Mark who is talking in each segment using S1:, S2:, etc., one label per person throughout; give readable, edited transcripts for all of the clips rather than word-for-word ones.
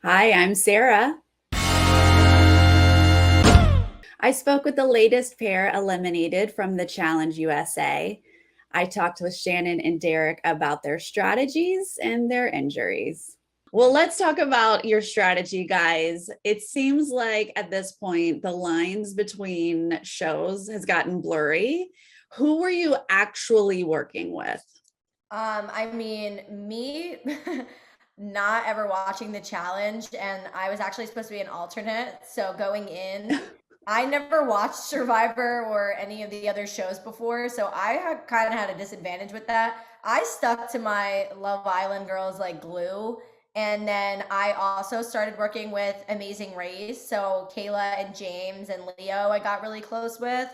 S1: Hi, I'm Sarah. I spoke with the latest pair eliminated from the Challenge USA. I talked with Shannon and Derek about their strategies and their injuries. Well, let's talk about your strategy, guys. It seems like at this point, the lines between shows has gotten blurry. Who were you actually working with?
S2: Me not ever watching the challenge, and I was actually supposed to be an alternate. So going in, I never watched Survivor or any of the other shows before, so I had kind of had a disadvantage with that. I stuck to my Love Island girls like glue, and then I also started working with Amazing Race. So Kayla and James and Leo, I got really close with.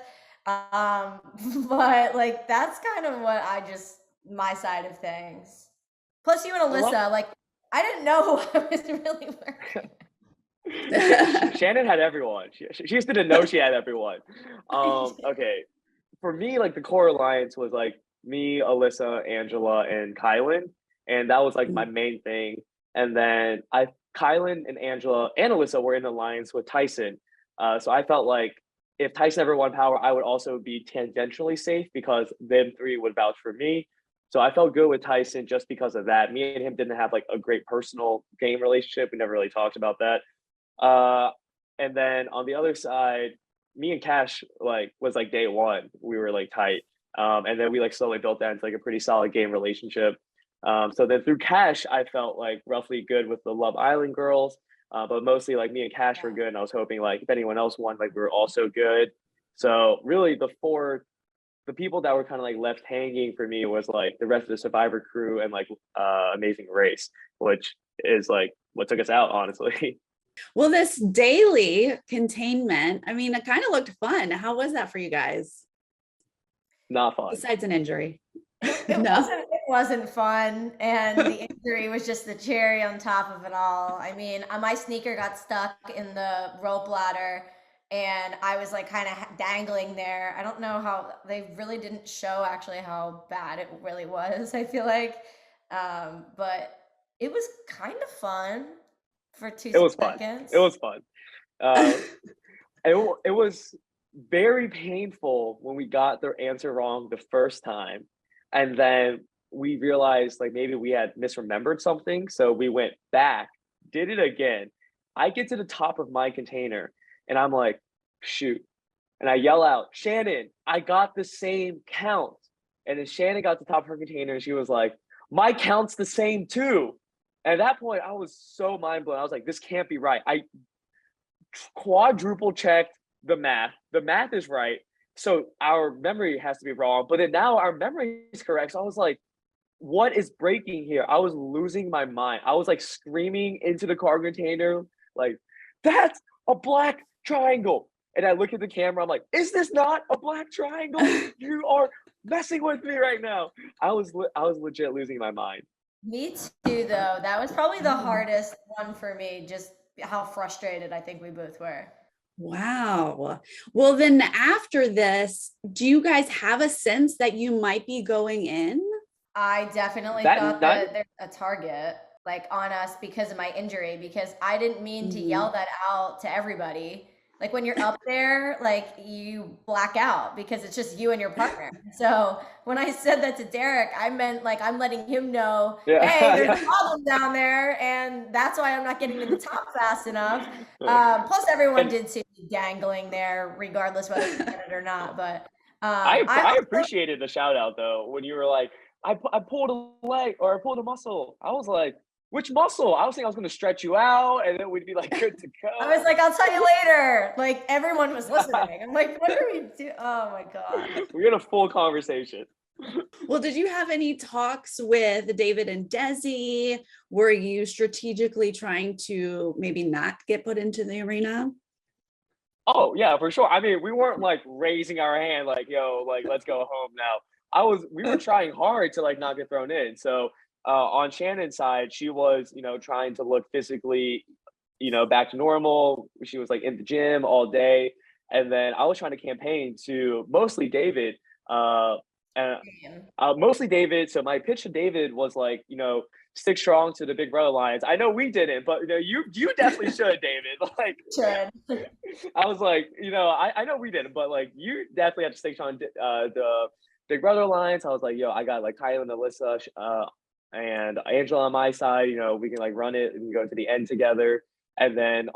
S2: Um, but like that's kind of what I just my side of things. Plus, you and
S3: I love
S2: Alyssa, like, I didn't know who I was really working.
S3: Shannon had everyone. She just didn't know she had everyone. Okay, for me, like the core alliance was like me, Alyssa, Angela, and Kylan, and that was like my main thing. And then Kylan and Angela and Alyssa were in alliance with Tyson. So I felt like if Tyson ever won power, I would also be tangentially safe because them three would vouch for me. So I felt good with Tyson just because of that. Me and him didn't have like a great personal game relationship. We never really talked about that. Uh, and then on the other side, me and Cash like was like day one. We were like tight. And then we like slowly built that into like a pretty solid game relationship. So then through Cash, I felt like roughly good with the Love Island girls. But mostly like me and Cash were
S2: Yeah.
S3: good. And I was hoping like if anyone else won, like we were also good. So really the people that were kind of like left hanging for me was like the rest of the Survivor crew and like Amazing Race, which is like what took us out, honestly.
S1: Well, this daily containment, I mean, it kind of looked fun. How was that for you guys,
S3: Not fun.
S1: besides an injury?
S2: It, it
S1: No.
S2: wasn't it wasn't fun, and the injury was just the cherry on top of it all. I mean, my sneaker got stuck in the rope ladder, and I was like kind of dangling there. I don't know how they really didn't show actually how bad it really was. I feel like, but it was kind of fun for two
S3: It was fun. It
S2: seconds.
S3: was fun. Uh, it was very painful when we got their answer wrong the first time, and then we realized like maybe we had misremembered something, so we went back, did it again. I get to the top of my container, and I'm like, shoot, and I yell out, Shannon, I got the same count. And then Shannon got to the top of her container and she was like, my count's the same too. And at that point, I was so mind blown. I was like, this can't be right. I quadruple checked the math. The math is right. So our memory has to be wrong. But then now our memory is correct. So I was like, what is breaking here? I was losing my mind. I was like screaming into the car container, like, that's a black triangle. And I look at the camera, I'm like, is this not a black triangle? You are messing with me right now. I was legit losing my mind.
S2: Me too, though. That was probably the hardest one for me, just how frustrated I think we both were.
S1: Wow. Well, then after this, do you guys have a sense that you might be going in?
S2: I definitely
S3: That
S2: thought
S3: that
S2: that there's a target like on us because of my injury, because I didn't mean to yell
S1: Mhm.
S2: that out to everybody. Like when you're up there, like you black out because it's just you and your partner. So when I said that to Derek, I meant like I'm letting him know,
S3: yeah,
S2: hey, there's a
S3: yeah.
S2: problem down there, and that's why I'm not getting to the top fast enough. Plus, everyone
S3: And
S2: did see me dangling there, regardless whether we get it or not. But I
S3: I
S2: also
S3: appreciated the shout out though when you were like, I pulled a leg or I pulled a muscle. I was like, which muscle? I was thinking I was going to stretch you out and then we'd be like good to
S2: I was
S3: go.
S2: like, I'll tell you later. Like everyone was listening. I'm like, what are we do? Oh my God.
S3: We had a full conversation.
S1: Well, did you have any talks with David and Desi? Were you strategically trying to maybe not get put into the arena?
S3: Oh yeah, for sure. I mean, we weren't like raising our hand like, yo, like let's go home now. We were trying hard to like not get thrown in. So on Shannon's side, she was, trying to look physically, back to normal. She was like in the gym all day. And then I was trying to campaign to mostly David. And
S2: Damn.
S3: Mostly David. So my pitch to David was like, stick strong to the Big Brother Alliance. I know we didn't, but you definitely should, David. Like,
S2: Should.
S3: I was like, I know we didn't, but like you definitely have to stick strong the Big Brother Alliance. I was like, yo, I got like Kyla and Alyssa, and Angela on my side. We can like run it and go to the end together. And then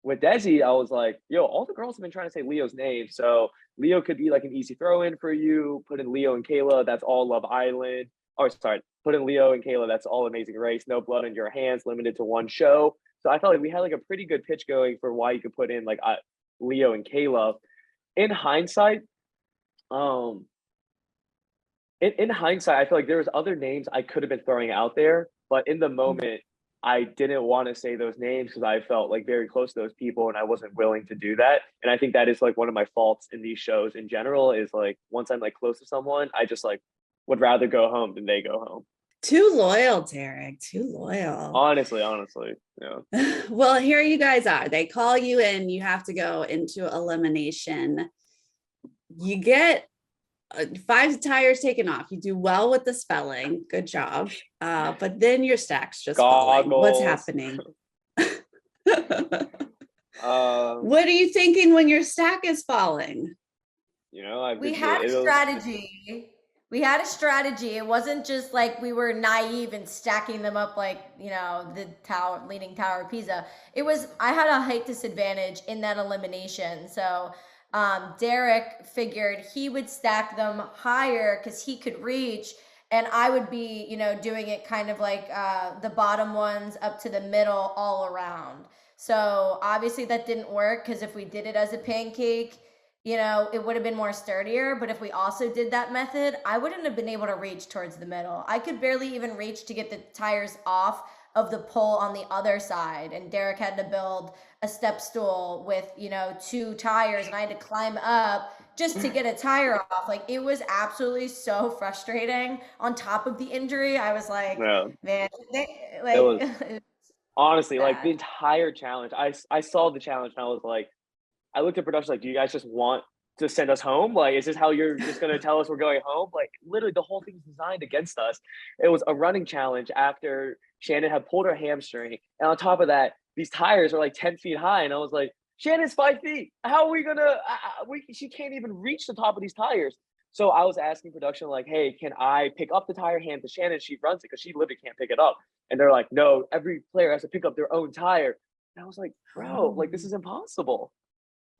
S3: with Desi, I was like, yo, all the girls have been trying to say Leo's name, so Leo could be like an easy throw in for you. Put in Leo and Kayla, that's all Love Island. Oh, sorry, put in Leo and Kayla, that's all Amazing Race. No blood on your hands, limited to one show. So I felt like we had like a pretty good pitch going for why you could put in like Leo and Kayla. In hindsight, in hindsight, I feel like there was other names I could have been throwing out there, but in the moment, I didn't want to say those names because I felt like very close to those people and I wasn't willing to do that. And I think that is like one of my faults in these shows in general is like once I'm like close to someone, I just like would rather go home than they go home.
S1: Too loyal, Derek. Too loyal.
S3: Honestly, yeah.
S1: Well, here you guys are. They call you in. You have to go into elimination. You get 5 tires taken off. You do well with the spelling. Good job. But then your stack's just falling. What's happening? What are you thinking when your stack is falling?
S2: We had a strategy. We had a strategy. It wasn't just like we were naive and stacking them up like, the Leaning Tower of Pisa. I had a height disadvantage in that elimination. So Derek figured he would stack them higher because he could reach, and I would be, doing it kind of like the bottom ones up to the middle all around. So obviously that didn't work because if we did it as a pancake, it would have been more sturdier. But if we also did that method, I wouldn't have been able to reach towards the middle. I could barely even reach to get the tires off of the pole on the other side. And Derek had to build a step stool with, 2 tires, and I had to climb up just to get a tire off. Like, it was absolutely so frustrating. On top of the injury, I was like, man,
S3: it was honestly like the entire challenge. I saw the challenge and I was like, I looked at production like, do you guys just want to send us home? Like, is this how you're just going to tell us we're going home? Like, literally the whole thing's designed against us. It was a running challenge after Shannon had pulled her hamstring. And on top of that, these tires are like 10 feet high. And I was like, Shannon's 5 feet. How are we going to, she can't even reach the top of these tires. So I was asking production like, hey, can I pick up the tire, hand to Shannon? She runs it because she literally can't pick it up. And they're like, no, every player has to pick up their own tire. And I was like, bro, like this is impossible.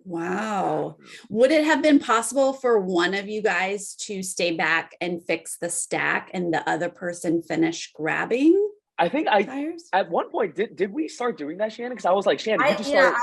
S1: Wow. Would it have been possible for one of you guys to stay back and fix the stack and the other person finish grabbing?
S3: I think
S1: tires?
S3: At one point, did we start doing that, Shannon? Because I was like, Shannon, you just start.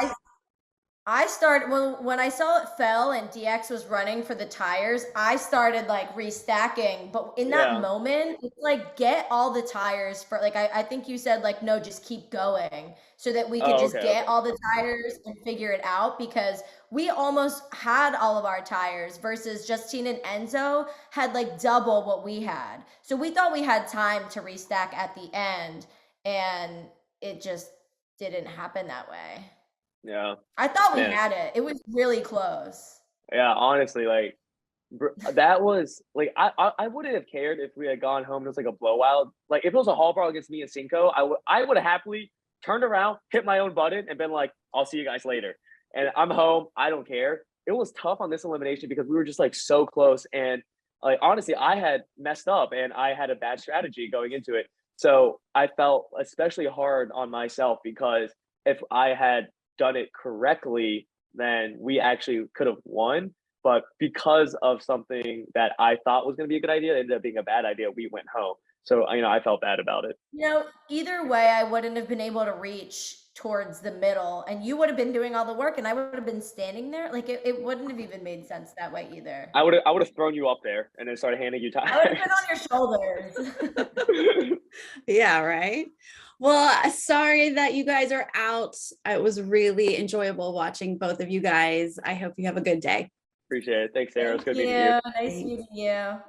S2: I started when I saw it fell and DX was running for the tires, I started like restacking. But in that moment, it's like get all the tires for like I think you said like no, just keep going so that we could get all the tires and figure it out, because we almost had all of our tires versus Justine and Enzo had like double what we had. So we thought we had time to restack at the end, and it just didn't happen that way.
S3: Yeah,
S2: I thought we had it. It was really close.
S3: Yeah, honestly, like that was like I wouldn't have cared if we had gone home and it was like a blowout. Like if it was a hall brawl against me and Cinco, I would have happily turned around, hit my own button, and been like, I'll see you guys later. And I'm home. I don't care. It was tough on this elimination because we were just like so close, and like honestly, I had messed up and I had a bad strategy going into it. So I felt especially hard on myself because if I had done it correctly, then we actually could have won. But because of something that I thought was going to be a good idea, it ended up being a bad idea. We went home. So, I felt bad about it.
S2: Either way, I wouldn't have been able to reach towards the middle, and you would have been doing all the work and I would have been standing there. Like it wouldn't have even made sense that way either.
S3: I would have thrown you up there and then started handing you tires.
S2: I would have been on your shoulders.
S1: Yeah, right. Well, sorry that you guys are out. It was really enjoyable watching both of you guys. I hope you have a good day.
S3: Appreciate it. Thanks, Sarah. It's good
S2: meeting
S3: you.
S2: Nice meeting you.